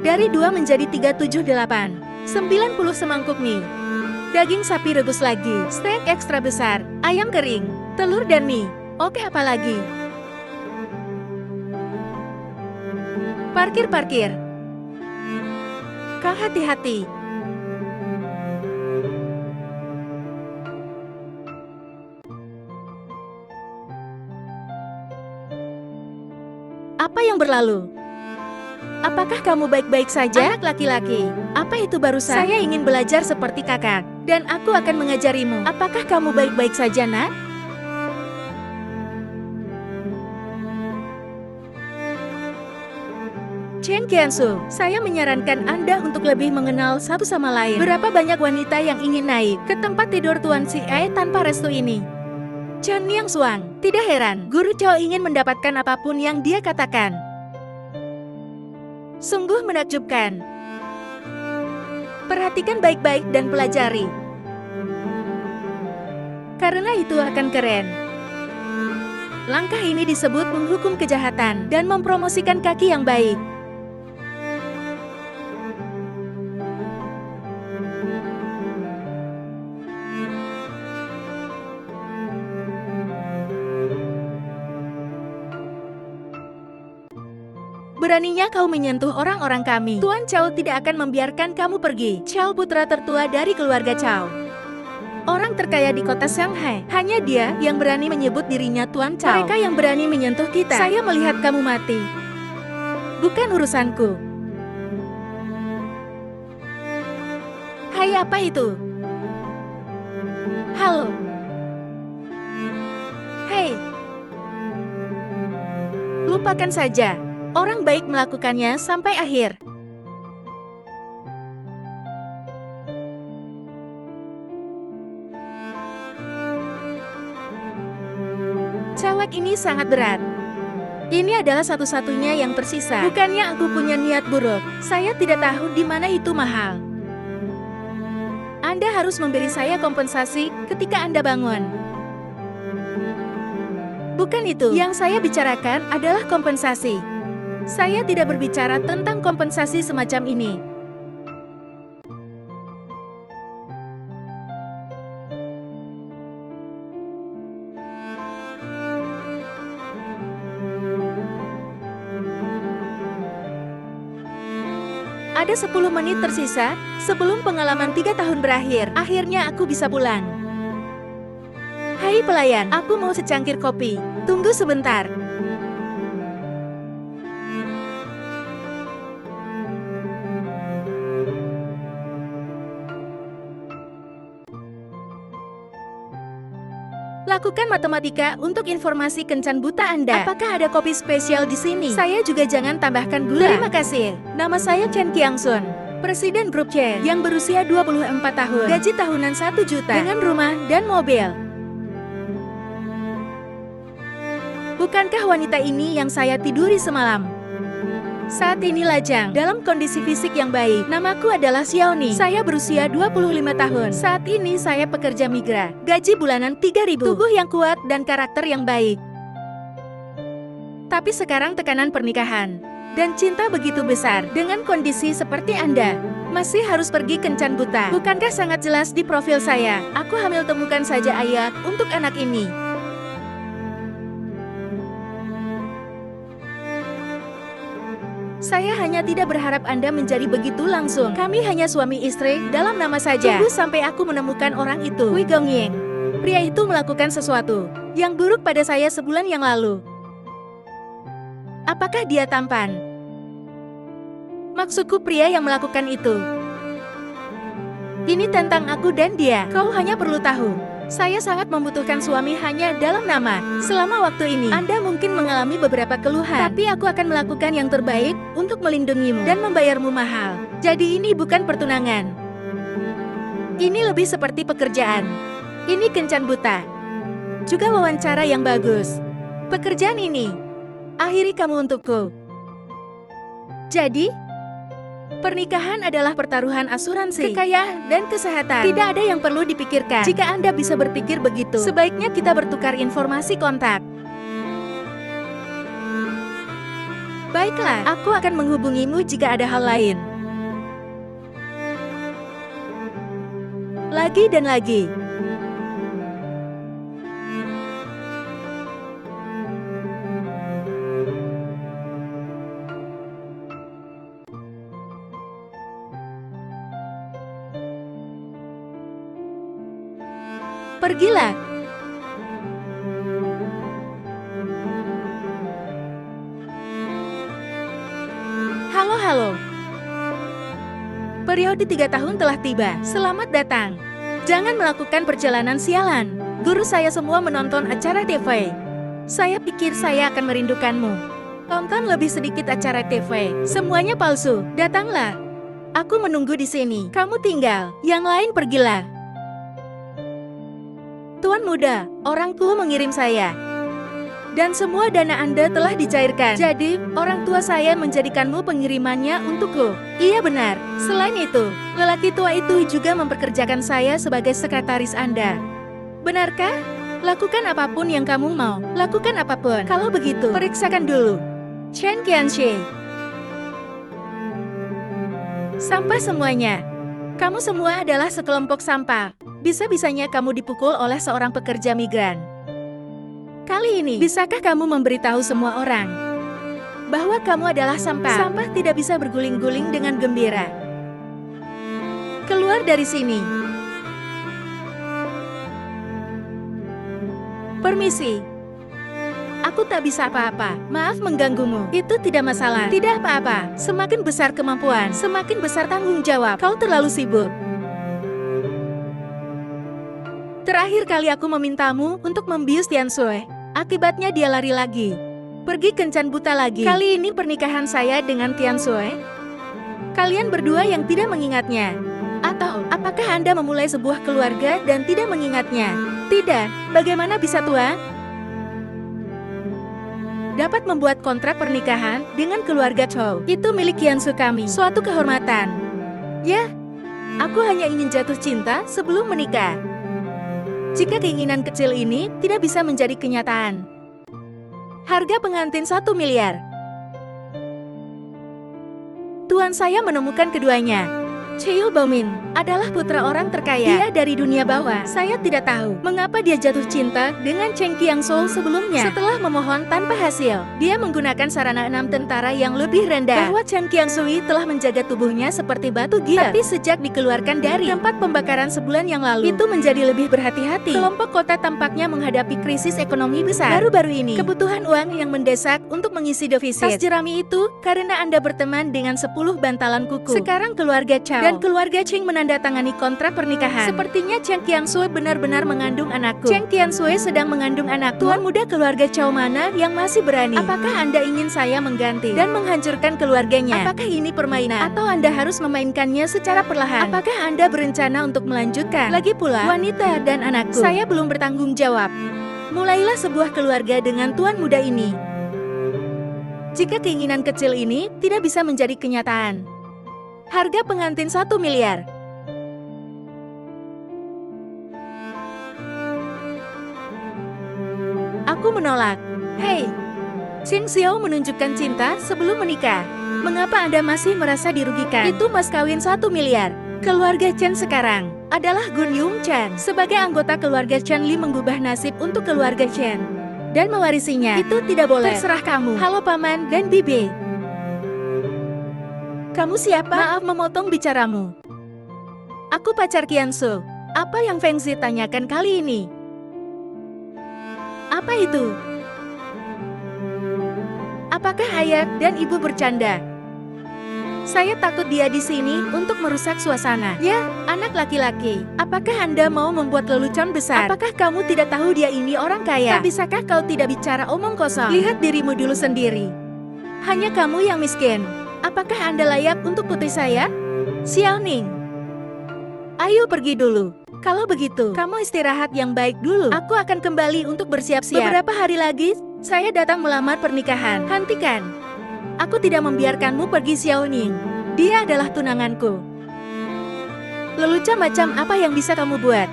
Dari 2 menjadi 378. 90 semangkuk mie. Daging sapi rebus lagi, steak ekstra besar, ayam kering, telur dan mie. Oke, apa lagi? Parkir. Kang, hati-hati. Apa yang berlalu? Apakah kamu baik-baik saja? Anak laki-laki, apa itu barusan? Saya ingin belajar seperti kakak, dan aku akan mengajarimu. Apakah kamu baik-baik saja, nak? Chen Qiansu, saya menyarankan Anda untuk lebih mengenal satu sama lain. Berapa banyak wanita yang ingin naik ke tempat tidur Tuan Si Ai tanpa restu ini? Chen Niangsuang, tidak heran, Guru Chao ingin mendapatkan apapun yang dia katakan. Sungguh menakjubkan. Perhatikan baik-baik dan pelajari. Karena itu akan keren. Langkah ini disebut menghukum kejahatan dan mempromosikan kaki yang baik. Beraninya kau menyentuh orang-orang kami. Tuan Chao tidak akan membiarkan kamu pergi. Chao putra tertua dari keluarga Chao. Orang terkaya di kota Shanghai. Hanya dia yang berani menyebut dirinya Tuan Chao. Mereka yang berani menyentuh kita. Saya melihat kamu mati. Bukan urusanku. Hai, apa itu? Halo. Hei. Lupakan saja. Orang baik melakukannya sampai akhir. Cewek ini sangat berat. Ini adalah satu-satunya yang tersisa. Bukannya aku punya niat buruk. Saya tidak tahu di mana itu mahal. Anda harus memberi saya kompensasi ketika Anda bangun. Bukan itu. Yang saya bicarakan adalah kompensasi. Saya tidak berbicara tentang kompensasi semacam ini. Ada 10 menit tersisa sebelum pengalaman 3 tahun berakhir. Akhirnya aku bisa pulang. Hai pelayan, aku mau secangkir kopi. Tunggu sebentar. Lakukan matematika untuk informasi kencan buta Anda. Apakah ada kopi spesial di sini? Saya juga jangan tambahkan gula. Terima kasih. Nama saya Chen Qiangsun, Presiden Grup Chen yang berusia 24 tahun. Gaji tahunan 1 juta dengan rumah dan mobil. Bukankah wanita ini yang saya tiduri semalam? Saat ini lajang, dalam kondisi fisik yang baik. Namaku adalah Xiaoni. Saya berusia 25 tahun. Saat ini saya pekerja migra. Gaji bulanan 3.000. Tubuh yang kuat dan karakter yang baik. Tapi sekarang tekanan pernikahan dan cinta begitu besar. Dengan kondisi seperti Anda, masih harus pergi kencan buta. Bukankah sangat jelas di profil saya? Aku hamil, temukan saja ayat untuk anak ini. Saya hanya tidak berharap Anda menjadi begitu langsung. Kami hanya suami istri dalam nama saja. Tunggu sampai aku menemukan orang itu. Hui Gongying. Pria itu melakukan sesuatu yang buruk pada saya sebulan yang lalu. Apakah dia tampan? Maksudku pria yang melakukan itu. Ini tentang aku dan dia. Kau hanya perlu tahu. Saya sangat membutuhkan suami hanya dalam nama. Selama waktu ini, Anda mungkin mengalami beberapa keluhan. Tapi aku akan melakukan yang terbaik untuk melindungimu dan membayarmu mahal. Jadi ini bukan pertunangan. Ini lebih seperti pekerjaan. Ini kencan buta. Juga wawancara yang bagus. Pekerjaan ini, akhiri kamu untukku. Jadi, pernikahan adalah pertaruhan asuransi, kekayaan, dan kesehatan. Tidak ada yang perlu dipikirkan. Jika Anda bisa berpikir begitu, sebaiknya kita bertukar informasi kontak. Baiklah, aku akan menghubungimu jika ada hal lain. Lagi dan lagi. Pergilah. Halo. Periode 3 tahun telah tiba. Selamat datang. Jangan melakukan perjalanan sialan. Guru saya semua menonton acara TV. Saya pikir saya akan merindukanmu. Tonton lebih sedikit acara TV. Semuanya palsu. Datanglah. Aku menunggu di sini. Kamu tinggal. Yang lain pergilah. Tuan muda, orang tua mengirim saya. Dan semua dana Anda telah dicairkan. Jadi, orang tua saya menjadikanmu pengirimannya untukku. Iya benar. Selain itu, lelaki tua itu juga memperkerjakan saya sebagai sekretaris Anda. Benarkah? Lakukan apapun yang kamu mau. Lakukan apapun. Kalau begitu, periksakan dulu. Chen Qianxi. Sampah semuanya. Kamu semua adalah sekelompok sampah. Bisa-bisanya kamu dipukul oleh seorang pekerja migran. Kali ini, bisakah kamu memberitahu semua orang bahwa kamu adalah sampah? Sampah tidak bisa berguling-guling dengan gembira. Keluar dari sini. Permisi. Aku tak bisa apa-apa. Maaf mengganggumu. Itu tidak masalah. Tidak apa-apa. Semakin besar kemampuan, semakin besar tanggung jawab. Kau terlalu sibuk. Terakhir kali aku memintamu untuk membius Tianshui. Akibatnya dia lari lagi. Pergi kencan buta lagi. Kali ini pernikahan saya dengan Tianshui. Kalian berdua yang tidak mengingatnya. Atau, apakah Anda memulai sebuah keluarga dan tidak mengingatnya? Tidak. Bagaimana bisa Tuan? Dapat membuat kontrak pernikahan dengan keluarga Chow. Itu milik Tianshui kami. Suatu kehormatan. Ya, aku hanya ingin jatuh cinta sebelum menikah. Jika keinginan kecil ini tidak bisa menjadi kenyataan. Harga pengantin 1 miliar. Tuan saya menemukan keduanya. Chiu Baomin adalah putra orang terkaya. Dia dari dunia bawah. Saya tidak tahu mengapa dia jatuh cinta dengan Cheng Qiangshou sebelumnya. Setelah memohon tanpa hasil, dia menggunakan sarana 6 tentara yang lebih rendah. Bahwa Cheng Qiangshou telah menjaga tubuhnya seperti batu gila. Tapi sejak dikeluarkan dari tempat pembakaran sebulan yang lalu, itu menjadi lebih berhati-hati. Kelompok kota tampaknya menghadapi krisis ekonomi besar. Baru-baru ini, kebutuhan uang yang mendesak untuk mengisi defisit. Tas jerami itu karena Anda berteman dengan 10 bantalan kuku. Sekarang keluarga Chow dan keluarga Cheng menandatangani kontrak pernikahan. Sepertinya Cheng Qiangshou benar-benar mengandung anakku. Cheng Qiangshou sedang mengandung anakku. Tuan muda keluarga Chow mana yang masih berani? Apakah Anda ingin saya mengganti dan menghancurkan keluarganya? Apakah ini permainan? Atau Anda harus memainkannya secara perlahan? Apakah Anda berencana untuk melanjutkan? Lagi pula, wanita dan anakku. Saya belum bertanggung jawab. Mulailah sebuah keluarga dengan tuan muda ini. Jika keinginan kecil ini tidak bisa menjadi kenyataan. Harga pengantin 1 miliar. Aku menolak. Hei, Cheng Xiao menunjukkan cinta sebelum menikah. Mengapa Anda masih merasa dirugikan? Itu mas kawin 1 miliar. Keluarga Chen sekarang adalah Gun Yung Chen. Sebagai anggota keluarga Chen Li mengubah nasib untuk keluarga Chen dan mewarisinya. Itu tidak boleh. Terserah kamu. Halo Paman dan Bibi. Kamu siapa? Maaf memotong bicaramu. Aku pacar Qiansu. Apa yang Feng Zi tanyakan kali ini? Apa itu? Apakah ayah dan ibu bercanda? Saya takut dia di sini untuk merusak suasana. Ya, anak laki-laki. Apakah Anda mau membuat lelucon besar? Apakah kamu tidak tahu dia ini orang kaya? Tak bisakah kau tidak bicara omong kosong? Lihat dirimu dulu sendiri. Hanya kamu yang miskin. Apakah Anda layak untuk putri saya? Xiaoning. Ayo pergi dulu. Kalau begitu, kamu istirahat yang baik dulu. Aku akan kembali untuk bersiap-siap. Beberapa hari lagi, saya datang melamar pernikahan. Hentikan. Aku tidak membiarkanmu pergi, Xiaoning. Dia adalah tunanganku. Lelucon macam apa yang bisa kamu buat?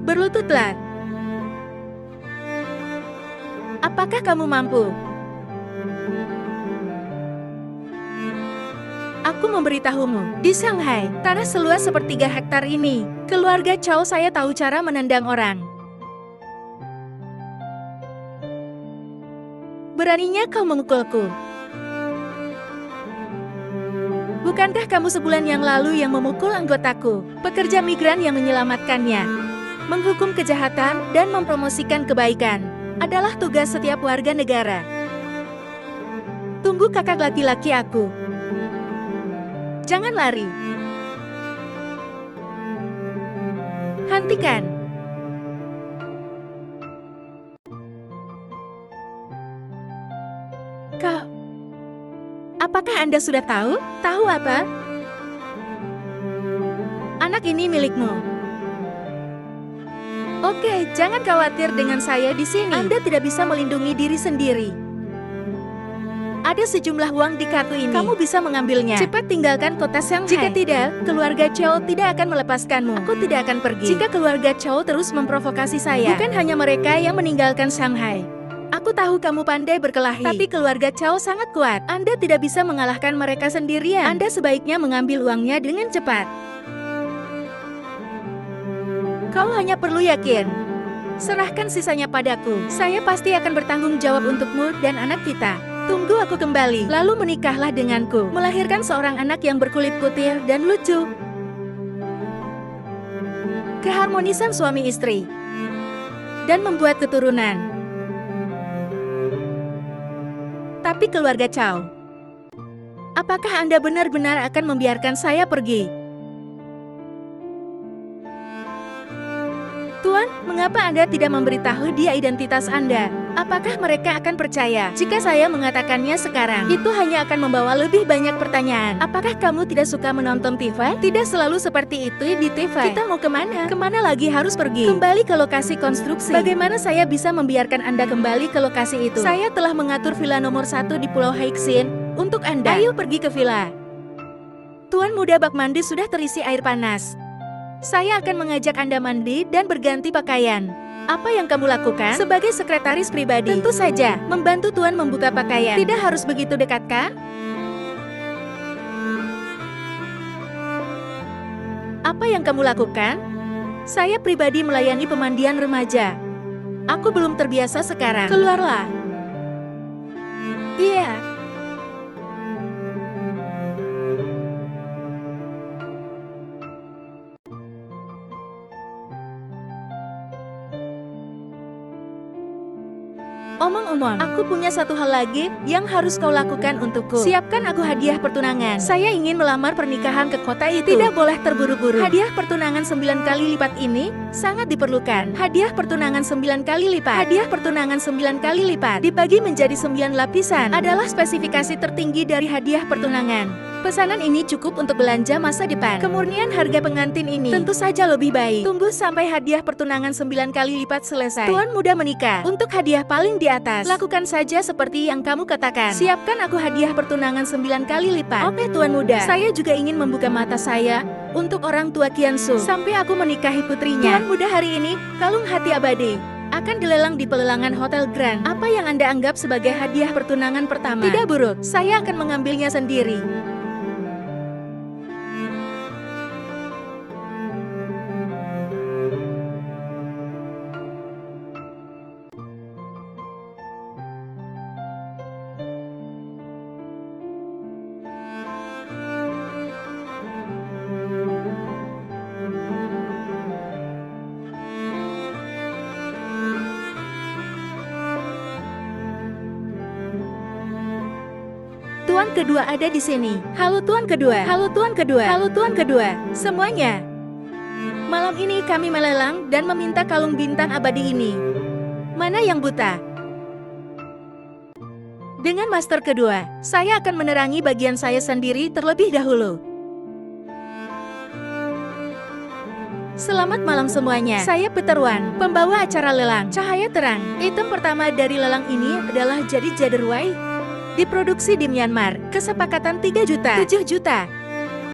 Berlututlah. Apakah kamu mampu? Aku memberitahumu, di Shanghai, tanah seluas sepertiga hektar ini, keluarga Chow saya tahu cara menendang orang. Beraninya kau memukulku? Bukankah kamu sebulan yang lalu yang memukul anggotaku, pekerja migran yang menyelamatkannya? Menghukum kejahatan dan mempromosikan kebaikan adalah tugas setiap warga negara. Tunggu kakak laki-laki aku. Jangan lari. Hentikan. Kau... Apakah Anda sudah tahu? Tahu apa? Anak ini milikmu. Oke, jangan khawatir dengan saya di sini. Anda tidak bisa melindungi diri sendiri. Ada sejumlah uang di kartu ini. Kamu bisa mengambilnya. Cepat tinggalkan kota Shanghai. Jika tidak, keluarga Chow tidak akan melepaskanmu. Aku tidak akan pergi. Jika keluarga Chow terus memprovokasi saya, bukan hanya mereka yang meninggalkan Shanghai. Aku tahu kamu pandai berkelahi, tapi keluarga Chow sangat kuat. Anda tidak bisa mengalahkan mereka sendirian. Anda sebaiknya mengambil uangnya dengan cepat. Kau hanya perlu yakin. Serahkan sisanya padaku. Saya pasti akan bertanggung jawab untukmu dan anak kita. Tunggu aku kembali, lalu menikahlah denganku. Melahirkan seorang anak yang berkulit putih dan lucu. Keharmonisan suami istri. Dan membuat keturunan. Tapi keluarga Chow, apakah Anda benar-benar akan membiarkan saya pergi? Tuan, mengapa Anda tidak memberitahu dia identitas Anda? Apakah mereka akan percaya jika saya mengatakannya sekarang? Itu hanya akan membawa lebih banyak pertanyaan. Apakah kamu tidak suka menonton TV? Tidak selalu seperti itu di TV. Kita mau kemana? Kemana lagi harus pergi? Kembali ke lokasi konstruksi. Bagaimana saya bisa membiarkan Anda kembali ke lokasi itu? Saya telah mengatur villa nomor 1 di Pulau Haixin untuk Anda. Ayo pergi ke villa. Tuan muda bak mandi sudah terisi air panas. Saya akan mengajak Anda mandi dan berganti pakaian. Apa yang kamu lakukan sebagai sekretaris pribadi? Tentu saja, membantu Tuan membuka pakaian. Tidak harus begitu dekat, kan? Apa yang kamu lakukan? Saya pribadi melayani pemandian remaja. Aku belum terbiasa sekarang. Keluarlah. Iya. Omong-omong, aku punya satu hal lagi yang harus kau lakukan untukku. Siapkan aku hadiah pertunangan. Saya ingin melamar pernikahan ke kota itu. Tidak boleh terburu-buru. Hadiah pertunangan 9 kali lipat ini sangat diperlukan. Hadiah pertunangan 9 kali lipat. Hadiah pertunangan 9 kali lipat dibagi menjadi 9 lapisan adalah spesifikasi tertinggi dari hadiah pertunangan. Pesanan ini cukup untuk belanja masa depan. Kemurnian harga pengantin ini tentu saja lebih baik. Tunggu sampai hadiah pertunangan 9 kali lipat selesai. Tuan muda menikah. Untuk hadiah paling di atas, lakukan saja seperti yang kamu katakan. Siapkan aku hadiah pertunangan 9 kali lipat. Oke Tuan muda, saya juga ingin membuka mata saya untuk orang tua Qiansu sampai aku menikahi putrinya. Tuan muda hari ini, kalung hati abadi akan dilelang di pelelangan Hotel Grand. Apa yang Anda anggap sebagai hadiah pertunangan pertama? Tidak buruk, saya akan mengambilnya sendiri. Tuan kedua ada di sini. Halo Tuan kedua. Halo Tuan kedua. Halo Tuan kedua. Semuanya. Malam ini kami melelang dan meminta kalung bintang abadi ini. Mana yang buta? Dengan master kedua, saya akan menerangi bagian saya sendiri terlebih dahulu. Selamat malam semuanya. Saya Peter Wan, pembawa acara lelang. Cahaya terang. Item pertama dari lelang ini adalah jadi Jaderwai. Diproduksi di Myanmar. Kesepakatan 3 juta, 7 juta,